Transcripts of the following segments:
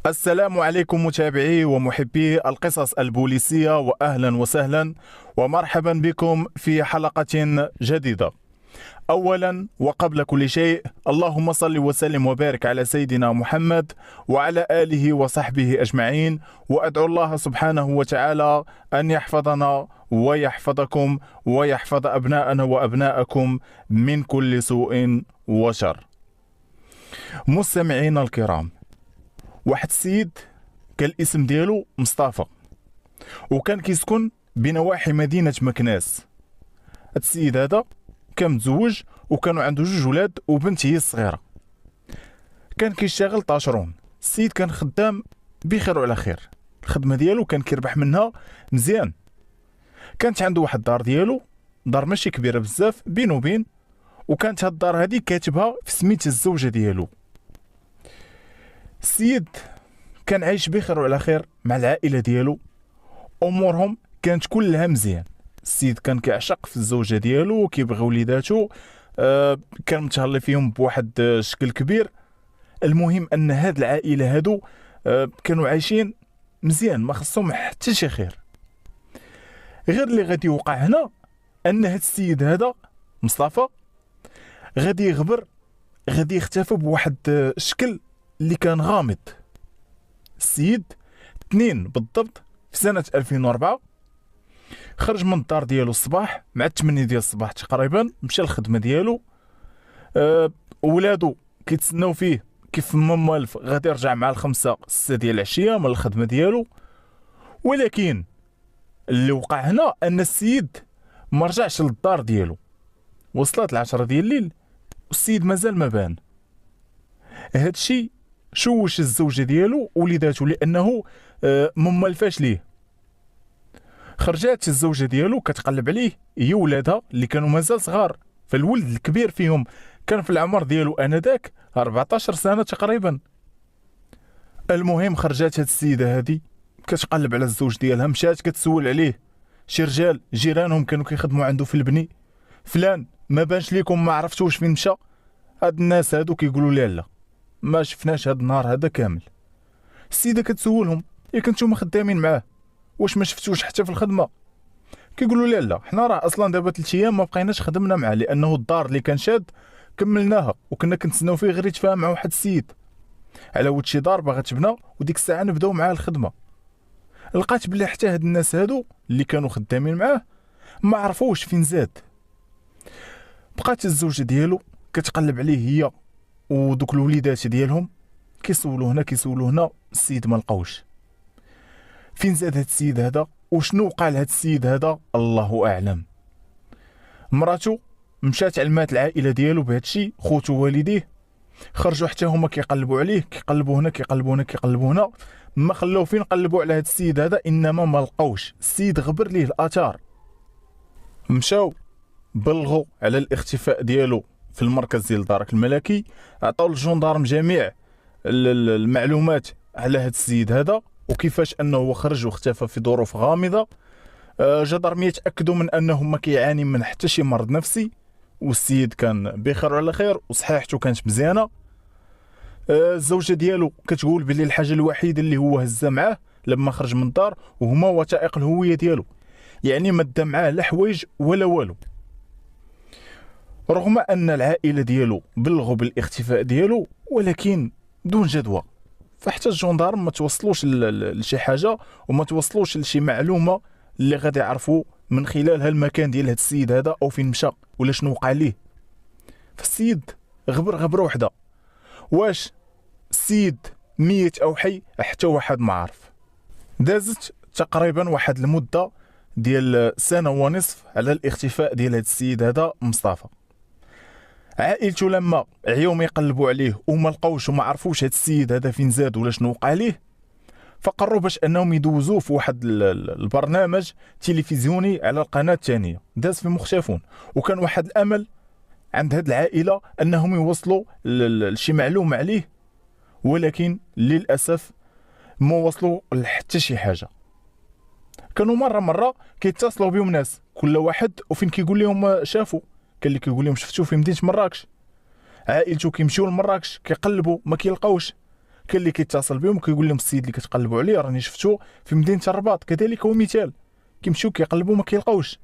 السلام عليكم متابعي ومحبي القصص البوليسية، وأهلا وسهلا ومرحبا بكم في حلقة جديدة. أولا وقبل كل شيء، اللهم صل وسلم وبارك على سيدنا محمد وعلى آله وصحبه أجمعين، وأدعو الله سبحانه وتعالى أن يحفظنا ويحفظكم ويحفظ أبناءنا وأبناءكم من كل سوء وشر. مستمعينا الكرام، واحد السيد كان الاسم ديالو مصطفى، وكان كيسكن بنواحي مدينة مكناس. هاد السيد هذا كان متزوج وكانوا عنده جوج ولاد وبنت هي الصغيرة. كان كيشتغل طاشرون. السيد كان خدام بخير وعلى خير، الخدمة ديالو كان كيربح منها مزيان. كانت عنده واحد الدار ديالو، دار ماشي كبيرة بزاف بينه وبين، وكانت هاد الدار هادي كاتبها في سميت الزوجة ديالو. السيد كان عايش بخير وعلى خير مع العائلة ديالو، أمورهم كانت كلها مزيان. السيد كان كيعشق في الزوجة ديالو وكيبغي وليداتو، كان متهلا فيهم بواحد الشكل كبير. المهم أن هاد العائلة هادو كانوا عايشين مزيان، ما خصهم حتى شي خير. غير اللي غادي يوقع هنا أن هاد السيد هذا مصطفى غادي يغبر، غادي يختفى بواحد الشكل اللي كان غامض. السيد 2 بالضبط في سنة 2004 خرج من الدار ديالو الصباح مع 8 ديال الصباح تقريبا، مشى للخدمة ديالو. ولادو كيتسناو فيه كيف ما موالف، غادي يرجع مع 5 6 ديال العشية من الخدمة ديالو. ولكن اللي وقع هنا أن السيد ما رجعش للدار ديالو. وصلت 10 ديال الليل والسيد مازال ما بان. هادشي شوش الزوجة ديالو وليداتو، لأنه ما موالفاش ليه. خرجات الزوجة ديالو كتقلب عليه هي ولادها اللي كانوا مازال صغار، فالولد الكبير فيهم كان في العمر ديالو انذاك 14 سنة تقريبا. المهم خرجات هاد السيدة هادي كتقلب على الزوج ديالها، مشات كتسول عليه. شي رجال جيرانهم كانوا كيخدموا عنده في البني، فلان ما بانش ليكم، ما عرفتوش فين مشى؟ هاد الناس هادو كيقولوا لها لا، ما شفناش هاد النهار هذا كامل. السيدة كتسولهم: ياك نتوما خدامين معاه، واش ما شفتوش حتى في الخدمة؟ كيقولوا لها لا، حنا راه اصلا دابا 3 ايام ما بقيناش خدمنا معاه، لانه الدار اللي كان شاد كملناها وكنا كنتسناو فيه غير يتفاهم مع واحد السيد على ود شي دار باغا تبنى، وديك الساعه نبداو معاه الخدمه. لقات بلي حتى هاد الناس هادو اللي كانوا خدامين معاه ما عرفوش فين زاد. بقات الزوجه ديالو كتقلب عليه هي ودوك الوليدات ديالهم، كيسولوا هنا كيسولوا هنا، السيد ما لقاوش. فين زاد هاد السيد هذا وشنو وقع لهاد السيد هذا الله اعلم. مراتو مشات علمات العائله ديالو بهذا الشيء، خوتو والديه خرجوا حتى هما كيقلبوا عليه، كيقلبوا هنا كيقلبوا هنا كيقلبوا هنا، ما خلاو فين قلبوا على هاد السيد هذا، انما ما لقاوش. السيد غبر ليه الاثار. مشاو بلغوا على الاختفاء ديالو في المركز ديال دارك الملكي، عطاو للجندارم جميع المعلومات على هاد السيد هذا وكيفاش انه هو خرج واختفى في ظروف غامضه. جدرمية تاكدوا من انه ما كيعاني من حتى شي مرض نفسي، والسيد كان بخير وعلى خير وصحيحته كانت مزيانه. الزوجه ديالو كتقول بلي الحاجه الوحيده اللي هو هزها معاه لما خرج من الدار وهما وثائق الهويه ديالو، يعني ما دا معاه لا حوايج ولا والو. رغم ان العائله ديالو بلغوا بالاختفاء ديالو ولكن دون جدوى، فحتى الجندارم ما توصلوش لشي حاجه وما توصلوش لشي معلومه اللي غادي يعرفوا من خلالها المكان ديال هاد السيد هذا او فين مشى ولا شنو وقع ليه. فالسيد غبره وحده، واش السيد ميت او حي حتى واحد ما عارف. دازت تقريبا واحد المده ديال 1.5 سنة على الاختفاء ديال هاد السيد هذا مصطفى. عائلته لما عيوم يقلبوا عليه وما لقاوش وما عرفوش هاد السيد هذا فين زاد ولا شنو وقع ليه، فقرروا باش انهم يدوزوه في واحد البرنامج تلفزيوني على القناه الثانيه، داز في مختفون. وكان واحد الامل عند هاد العائله انهم يوصلوا لشي معلومه عليه، ولكن للاسف ما وصلوا لحتى شي حاجه. كانوا مره كيتصلوا بهم ناس كل واحد وفين كيقول لهم شافوا، كان اللي كيقول لهم شفتوه في مدينه مراكش. عائلته كيمشيو لمراكش كيقلبوا ما كيلقاوش، كاين اللي كيتصل بهم كيقول لهم السيد اللي كتقلبوا عليه راني شفتو في مدينه الرباط. كذلك هو مثال، كيمشيو كيقلبوا ما كيلقاوش.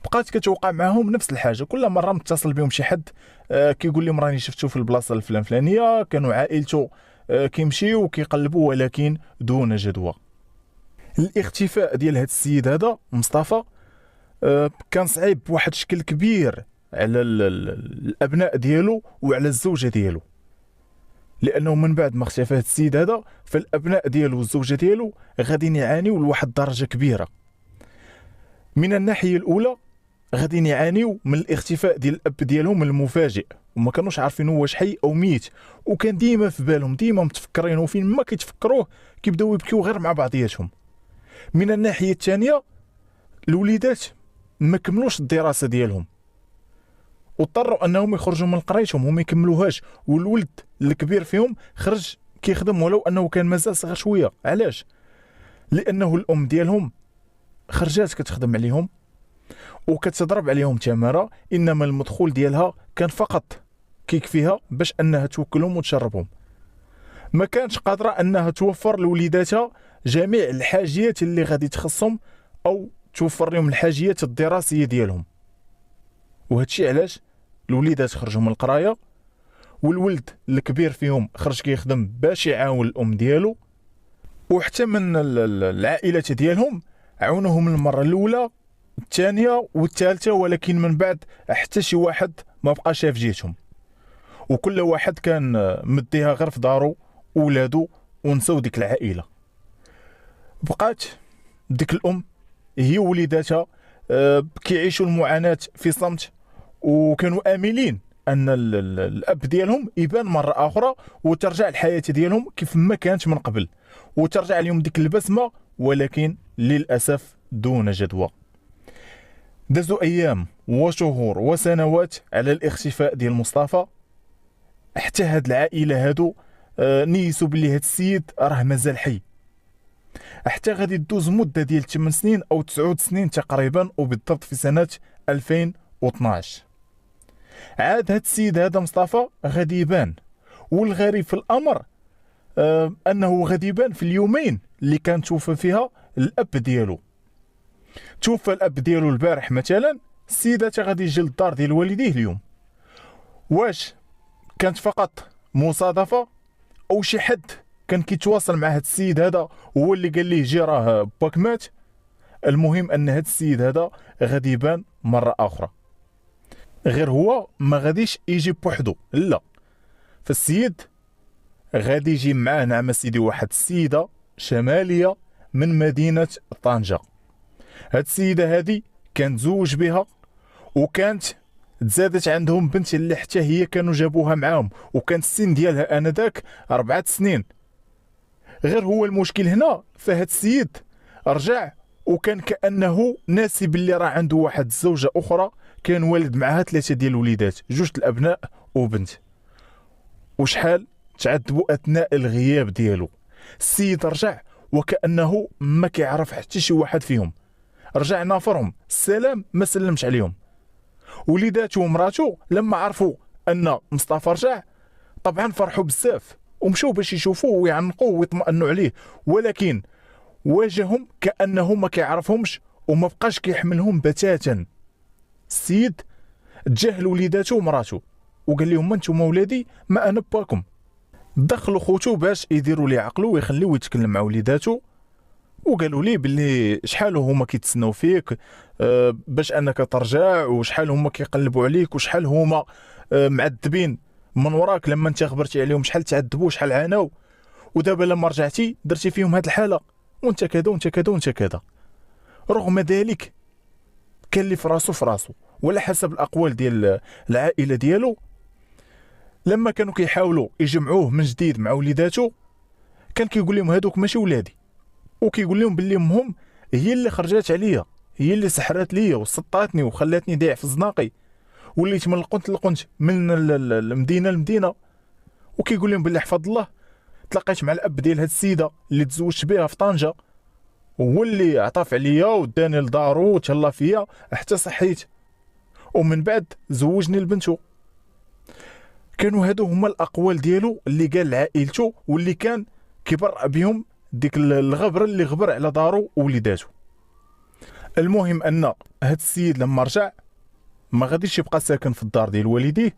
بقات كتوقع معاهم نفس الحاجه، كل مره متصل بهم شي حد كيقول لهم راني شفتو في البلاصه الفلانيه، كانوا عائلته كيمشيو كيقلبوا ولكن دون جدوى. الاختفاء ديال هذا السيد هذا مصطفى كان صعيب بواحد الشكل كبير على الابناء ديالو وعلى الزوجه ديالو، لانه من بعد ما اختفى هذا السيد هذا فالابناء ديالو والزوجه ديالو غادي يعانيو لواحد الدرجه كبيره. من الناحيه الاولى غادي يعانيو من الاختفاء ديال الاب ديالهم المفاجئ، وما كانوش عارفين واش حي او ميت، وكان ديما في بالهم ديما متفكرين، وفين ما كيتفكروه كيبداو يبكيو غير مع بعضياتهم. من الناحيه الثانيه الوليدات ما كملوش الدراسه ديالهم واضطروا انهم يخرجوا من قرايتهم وما يكملوهاش، والولد الكبير فيهم خرج كيخدم ولو انه كان مازال صغير شويه. علاش؟ لانه الام ديالهم خرجات كتخدم عليهم وكتضرب عليهم تماره، انما المدخول ديالها كان فقط كيكفيها باش انها توكلهم وتشربهم، ما كانتش قادره انها توفر لوليداتها جميع الحاجيات اللي غادي تخصهم او توفر لهم الحاجيات الدراسيه ديالهم. وهادشي علاش الوليدات خرجوا من القرايه والولد الكبير فيهم خرج كيخدم باش يعاون الام ديالو، وحتى من العائلات ديالهم عاونوهم المره الاولى الثانيه والثالثه، ولكن من بعد حتى شي واحد ما بقى شاف جيتهم، وكل واحد كان مديها غير في دارو ولادو ونساو ديك العائله. بقات ديك الام هي وليداتها كيعيشوا المعاناه في صمت، وكانوا املين ان الاب ديالهم يبان مره اخرى وترجع الحياه ديالهم كيف ما كانت من قبل وترجع لهم ديك البسمه، ولكن للاسف دون جدوى. دازوا ايام وشهور وسنوات على الاختفاء ديال مصطفى، حتى هاد العائله هادو نيسوا بلي هاد السيد راه مازال حي، حتى غادي تدوز مده ديال 8 سنين او 9 سنين تقريبا، وبالضبط في سنه 2012 عاد هاد السيد هذا مصطفى غادي يبان. والغريب في الامر انه غادي يبان في اليومين اللي كان توفى فيها الاب ديالو. توفى الاب ديالو البارح مثلا، السيده غادي يجي للدار ديال والديه اليوم. واش كانت فقط مصادفه او شي حد كان كيتواصل مع هاد السيد هذا هو اللي قال ليه جي راه باك مات؟ المهم ان هاد السيد هذا غادي يبان مره اخرى، غير هو ما غاديش يجي بوحدو، لا، فالسيد غادي يجي معاه نعم سيدي واحد السيده شماليه من مدينه طنجه. هاد السيده هادي كان زوج بها وكانت تزادت عندهم بنت اللي حتى هي كانوا جابوها معاهم، وكان السن ديالها انذاك 4 سنين. غير هو المشكل هنا فهاد السيد رجع وكان كانه ناسي باللي راه عنده واحد الزوجه اخرى، كان والد معها 3 ديال الوليدات، 2 الابناء وبنت، وشحال تعذبوا اثناء الغياب ديالو. السيد رجع وكانه ما كيعرف حتى شي واحد فيهم، رجع نافرهم السلام ما سلمش عليهم. وليداتو ومراتو لما عرفوا ان مصطفى رجع طبعا فرحوا بزاف ومشوا باش يشوفوه ويعنقوه ويطمئنوا عليه، ولكن واجههم كانه ما كيعرفهمش وما بقاش كيحملهم بتاتا. السيد تجاهل وليداتو ومراتو وقال لهم انتم ولادي ما انا باكم. دخلوا خوتو باش يديروا لي عقلو ويخليوه يتكلم مع وليداتو، وقالوا لي باللي شحال هما كيتسناو فيك باش انك ترجع، وشحال هما كيقلبوا عليك، وشحال هما معذبين من وراك لما انت خبرتي عليهم، شحال تعذبوا شحال عاناو، ودابا لما رجعتي درتي فيهم هاد الحاله وانت كذا وانت كذا وانت كذا. رغم ذلك كان اللي في راسو ولا حسب الاقوال ديال العائله ديالو لما كانوا كيحاولوا يجمعوه من جديد مع وليداتو كان كيقول لهم هادوك ماشي ولادي، وكيقول لهم باللي امهم هي اللي خرجات عليا، هي اللي سحرات ليا وسطاتني وخلاتني ضايع في الزناقي، وليت من القنت من المدينه لمدينه. وكيقول لهم باللي حفظ الله تلاقيت مع الاب ديال هاد السيده اللي تزوجت بها في طنجه، هو اللي عطاف عليا وداني لدارو وتهلا فيا حتى صحيت، ومن بعد زوجني لبنته. كانوا هادو هما الاقوال ديالو اللي قال لعائلته واللي كان كيبرأ بهم ديك الغبره اللي غبر على دارو ووليداتو. المهم ان هاد السيد لما رجع ما غاديش يبقى ساكن في الدار ديال والديه،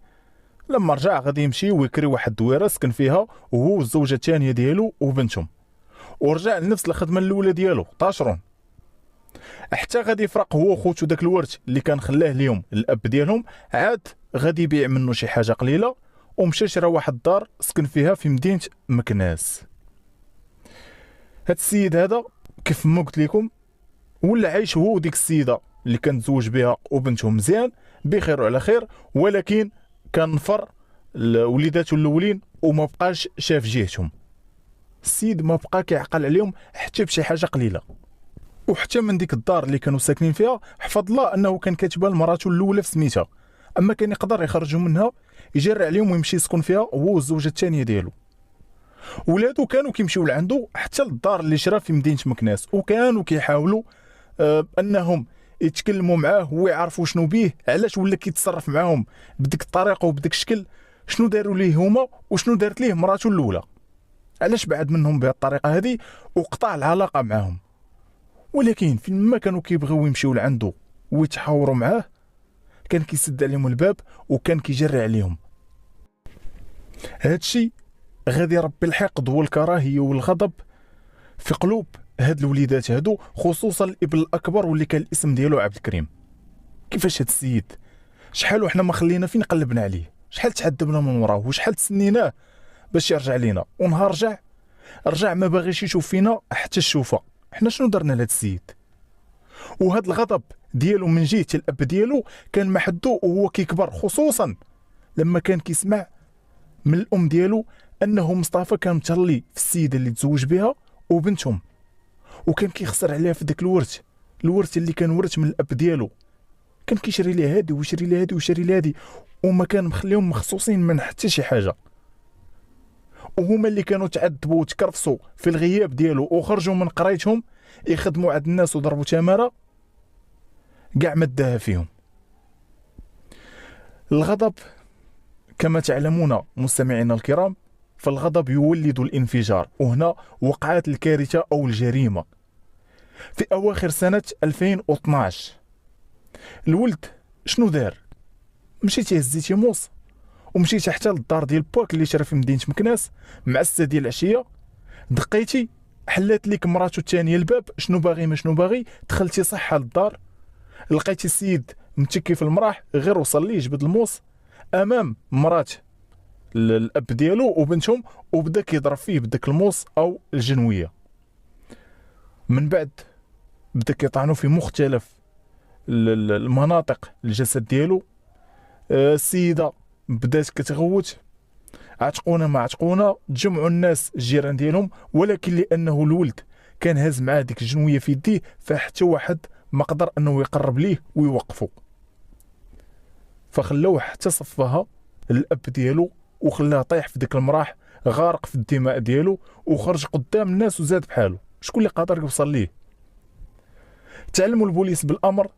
لما رجع غادي يمشي ويكري واحد الدويره سكن فيها وهو والزوجه الثانيه ديالو وبنتهم، ورجع لنفس الخدمه الاولى ديالو طاشرون، حتى غادي يفرق هو وخوتو داك الورث اللي كان خلاه ليهم الاب ديالهم، عاد غادي يبيع منه شي حاجه قليله ومشى شرا واحد الدار سكن فيها في مدينه مكناس. هاد السيد هذا كيف ما قلت لكم ولا عايش هو وديك السيده اللي كان تزوج بها وبنتهم مزيان بخير وعلى خير، ولكن كان نفر وليداتو الاولين وما بقاش شاف جهتهم. السيد ما بقى كيعقل عليهم حتى بشي حاجه قليله، وحتى من ديك الدار اللي كانوا ساكنين فيها حفظ الله انه كان كاتبها لمراته الاولى في سميتها، اما كان يقدر يخرجوا منها يجري عليهم ويمشي يسكن فيها هو والزوجه الثانيه ديالو. ولادو كانوا كيمشيو لعندو حتى للدار اللي شرا في مدينه مكناس، وكانوا كيحاولوا انهم يتكلموا معاه ويعرفوا شنو بيه، علاش ولا كيتصرف معاهم بديك الطريقه وبديك الشكل، شنو داروا ليه هما وشنو دارت ليه مراته الاولى، علاش بعد منهم بهذه الطريقه هذه وقطع العلاقه معاهم. ولكن فين ما كانوا كيبغيو يمشيو لعندو ويتحاوروا معاه كان كيسد عليهم الباب وكان كيجري عليهم. هادشي غادي يربي الحقد والكراهيه والغضب في قلوب هاد الوليدات هادو، خصوصا الابن الاكبر واللي كان الاسم ديالو عبد الكريم. كيفاش هاد السيد شحال وحنا ما خلينا فين قلبنا عليه، شحال تعذبنا من وراه وشحال تسنيناه باش يرجع لينا، ونهار رجع ما باغيش يشوف فينا حتى الشوفه. حنا شنو درنا لهاد السيد؟ وهاد الغضب ديالو من جهه الاب ديالو كان محدو وهو كيكبر، خصوصا لما كان كيسمع من الام ديالو انه مصطفى كان متهلي في السيده اللي تزوج بها وبنتهم، وكان كيخسر عليها في داك الورث اللي كان ورث من الاب ديالو، كان كيشري ليه هادي ويشري ليه هادي ويشري ليه هادي، وما كان مخليهم مخصوصين من حتى شي حاجه. وهما اللي كانوا تعذبوا وتكرفصوا في الغياب ديالو وخرجوا من قرايتهم يخدموا عند الناس وضربوا تماره، كاع ما داها فيهم. الغضب كما تعلمون مستمعينا الكرام، فالغضب يولد الانفجار، وهنا وقعت الكارثه او الجريمه في اواخر سنه 2012. الولد شنو دار؟ مشيت تيهز تيموس ومشيت حتى للدار ديال باك اللي شرا في مدينه مكناس مع 6 ديال العشيه، دقيتي حلات ليك مراته الثانيه الباب، شنو باغي ما شنو باغي، دخلتي صحه للدار لقيتي السيد متكي في المراح، غير وصل ليه جبد الموس امام مرات الاب ديالو وبنتهم وبدا كيضرب فيه بداك الموس او الجنويه. من بعد بدا كيطعنوا في مختلف المناطق الجسد ديالو. السيده بدات كتغوت، عتقونا ما عتقونا، تجمعوا الناس الجيران ديالهم، ولكن لانه الولد كان هاز معاه ديك الجنويه في يديه فحتى واحد ما قدر انه يقرب ليه ويوقفه، فخلوه حتى صفها الاب ديالو وخلاه طيح في ديك المراح غارق في الدماء ديالو وخرج قدام الناس وزاد بحاله. شكون اللي قادر يوصل ليه؟ تعلموا البوليس بالامر،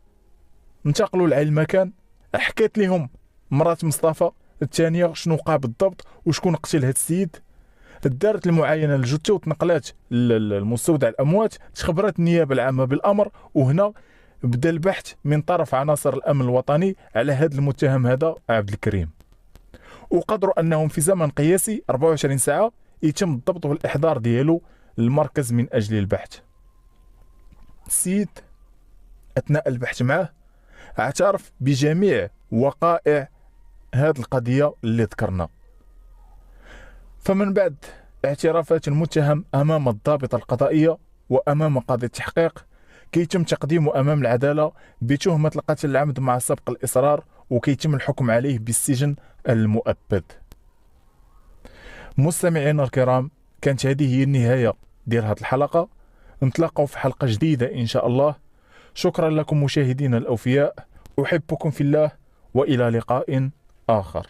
انتقلوا لعين المكان، حكات لهم مرات مصطفى الثانيه شنو وقع بالضبط وشكون قتل هاد السيد، دارت المعاينه للجثه وتنقلات للمستودع الاموات، تخبرت النيابه العامه بالامر، وهنا بدا البحث من طرف عناصر الامن الوطني على هذا المتهم هذا عبد الكريم، وقدروا انهم في زمن قياسي 24 ساعه يتم الضبط والاحضار ديالو للمركز من اجل البحث. السيد اثناء البحث معه اعترف بجميع وقائع هذه القضيه اللي ذكرنا. فمن بعد اعترافات المتهم امام الضابطه القضائيه وامام قاضي التحقيق كيتم تقديمه امام العداله بتهمه القتل العمد مع سبق الاصرار، وكيتم الحكم عليه بالسجن المؤبد. مستمعينا الكرام، كانت هذه هي النهايه ديال هذه الحلقه، نتلاقاو في حلقه جديده ان شاء الله. شكرا لكم مشاهدينا الاوفياء، احبكم في الله والى لقاء آخر.